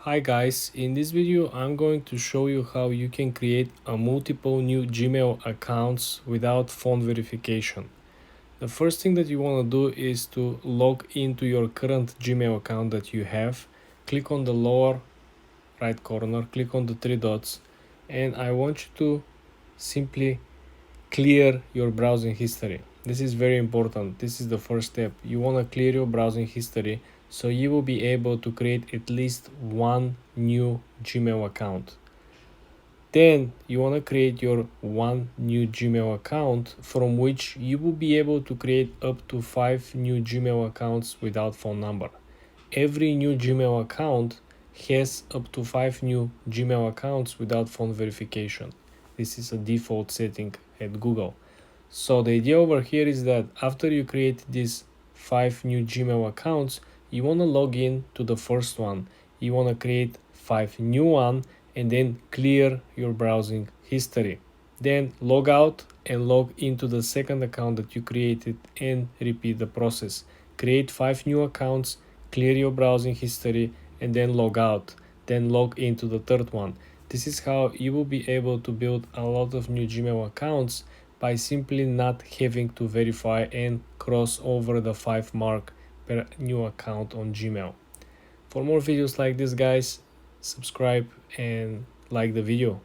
Hi guys, in this video I'm going to show you how you can create a multiple new Gmail accounts without phone verification. The first thing that you want to do is to log into your current Gmail account that you have. Click on the lower right corner, click on the three dots, and I want you to simply clear your browsing history. This is very important. This is the first step. You want to clear your browsing history so you will be able to create at least one new Gmail account. Then you want to create your one new Gmail account from which you will be able to create up to 5 new Gmail accounts without phone number. Every new Gmail account has up to 5 new Gmail accounts without phone verification. This is a default setting at Google. So the idea over here is that after you create these 5 new Gmail accounts, you want to log in to the first one. You want to create 5 new one and then clear your browsing history. Then log out and log into the second account that you created and repeat the process. Create 5 new accounts, clear your browsing history, and then log out. Then log into the third one. This is how you will be able to build a lot of new Gmail accounts by simply not having to verify and cross over the 5 mark per new account on Gmail. For more videos like this, guys, subscribe and like the video.